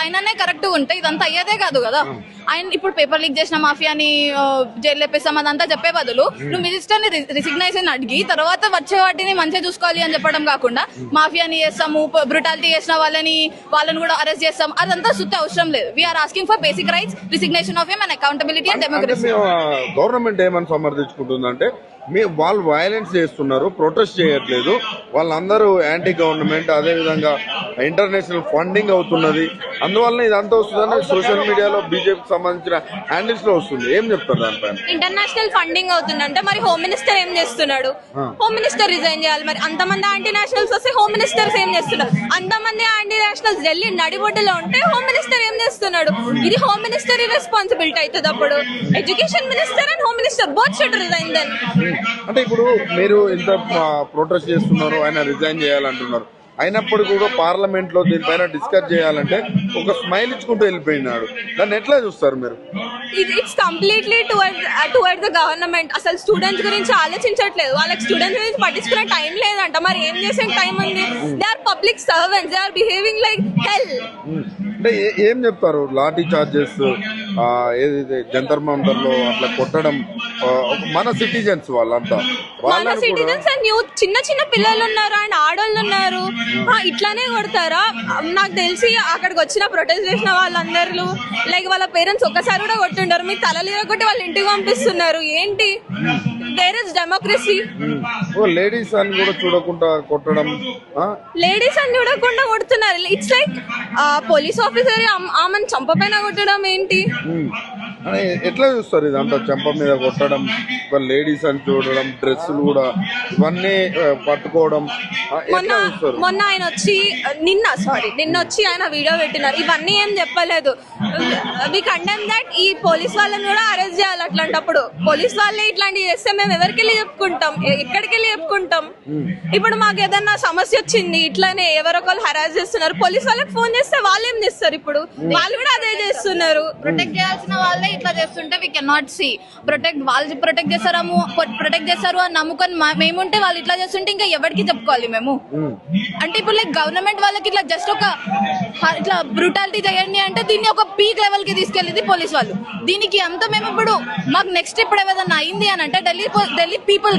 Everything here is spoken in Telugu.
ఆయననే కరెక్ట్ ఉంటే ఇదంతా అయ్యేదే కాదు కదా. ఆయన ఇప్పుడు పేపర్ లీక్ చేసిన మాఫియాని జైలు లేపేస్తాం అదంతా చెప్పే బదులు నువ్వు మినిస్టర్ ని రిసిగ్నైజేషన్ అడిగి తర్వాత వచ్చే వాటిని మంచిగా చూసుకోవాలి అని చెప్పడం కాకుండా మాఫియాని చేస్తాము, బ్రుటాలిటీ చేసిన వాళ్ళని కూడా అరెస్ట్ చేస్తాం, అదంతా సుత్తే అవసరం లేదు. We are asking for basic rights, resignation of him and accountability and democracy. Government ఏమని సమర్థించుకుంటుందంటే వాళ్ళు వైలెన్స్ చేస్తున్నారు, ప్రొటెస్ట్ చేయట్లేదు, వాళ్ళందరూ యాంటీ గవర్నమెంట్, అదే విధంగా ఇంటర్నేషనల్ ఫండింగ్ అవుతున్నది, అందువల్ల ఇదంతా వస్తుందని సోషల్ మీడియాలో బీజేపీకి సంబంధించిన హ్యాండిల్స్ లో వస్తుంది. ఏం చెప్తారు దానిపైన? ఇంటర్నేషనల్ ఫండింగ్ అవుతుందంటే మరి హోమ్ మినిస్టర్ ఏం చేస్తున్నాడు? హోమ్ మినిస్టర్ రిజైన్ చేయాలి. మరి అంతమంది యాంటీ నేషనల్స్ వస్తే హోమ్ మినిస్టర్స్ ఏం చేస్తున్నారు? అంతమంది యాంటీ నేషనల్స్ ఢిల్లీ నడిబొడ్డులో ఉంటే హోమ్ మినిస్టర్ ఏం చేస్తున్నాడు? ఇది హోమ్ మినిస్టర్ రెస్పాన్సిబిలిటీ అవుతుంది. అప్పుడు education minister and home minister both should resign then. అంటే ఇప్పుడు మీరు ఇంత ప్రొటెస్ట్ చేస్తున్నారు, ఆయన రిజైన్ చేయాలంటున్నారు, అయినప్పుడు కూడా పార్లమెంట్ లో దీనిపైన డిస్కస్ చేయాలంటే ఒక స్మైల్ ఇచ్చుకుంటూ వెళ్ళిపోయినాడు. దాన్ని ఎట్లా చూస్తారు మీరు? It's completely towards the government. అసలు స్టూడెంట్స్ గురించి ఆలోచించట్లేదు, వాళ్ళకి స్టూడెంట్స్ గురించి పట్టించుకునే టైం లేదంట. మరి ఏం చేసే టైం ఉంది? They are public servants, they are behaving like hell. అంటే ఏం చెప్తారు? లాఠీ చార్జెస్, ఏదైతే జంతర్ మంతర్ లో అట్లా కొట్టడం, మన సిటిజన్స్ వాళ్ళంతా, మన సిటిజన్స్ అండ్ యూత్, చిన్న చిన్న పిల్లలు ఉన్నారు అండ్ ఆడోళ్ళు ఉన్నారు, ఇట్లానే కొడతారా? నాకు తెలిసి అక్కడికి వచ్చిన ప్రొటెస్ట్ చేసిన వాళ్ళందరూ లైక్ వాళ్ళ పేరెంట్స్ ఒక్కసారి కూడా కొట్టుంటారు. మీ తలలు ఇరగొట్టి వాళ్ళు ఇంటికి పంపిస్తున్నారు. ఏంటి? Where is democracy? లేడీస్ అని కూడా చూడకుండా కొట్టడం, లేడీస్ అని చూడకుండా కొడుతున్నారు. ఇట్స్ లైక్ పోలీస్ ఆఫీసర్ ఆమెను చంపపైన కొట్టడం ఏంటి? ఎట్లా చూస్తారు ఇదంతా? చెంప మీద కొట్టడం, లేడీస్ అని చూడడం, డ్రెస్సులు కూడా ఇవన్నీ పట్టుకోవడం. మొన్న ఆయన వచ్చి నిన్న వచ్చి ఆయన వీడియో పెట్టినారు. ఇవన్నీ ఏం చెప్పలేదు. వి కండెమ్ దట్ ఈ పోలీస్ వాళ్ళని కూడా అరెస్ట్ చేయాలి. అట్లాంటప్పుడు పోలీస్ వాళ్ళే ఇట్లాంటివి చేస్తే మేము ఎవరికి వెళ్ళి చెప్పుకుంటాం? ఎక్కడికి వెళ్ళి చెప్పుకుంటాం? ఇప్పుడు మాకు ఏదన్నా సమస్య వచ్చింది, ఇట్లానే ఎవరొకరు హరాస్ చేస్తున్నారు, పోలీస్ వాళ్ళకి ఫోన్ చేస్తే వాళ్ళు ఏం చేస్తారు? ఇప్పుడు వాళ్ళు కూడా అదే చేస్తున్నారు. ప్రొటెక్ట్ చేయాల్సిన వాళ్ళే ఇట్లా చేస్తుంటే వి కెన్ నాట్ సీ. వాళ్ళు ప్రొటెక్ట్ చేస్తారు అని నమ్ముకొని మేముంటే వాళ్ళు ఇట్లా చేస్తుంటే ఇంకా ఎవరికి చెప్పుకోవాలి మేము? అంటే ఇప్పుడు లైక్ గవర్నమెంట్ వాళ్ళకి ఇట్లా జస్ట్ ఒక ఇట్లా బ్రూటాలిటీ చేయండి అంటే దీన్ని ఒక పీక్ లెవెల్ కి తీసుకెళ్ళింది పోలీస్ వాళ్ళు. దీనికి అంతా మేము ఇప్పుడు మాకు నెక్స్ట్ ఇప్పుడు ఏదైనా అయింది అని అంటే ఢిల్లీ పీపుల్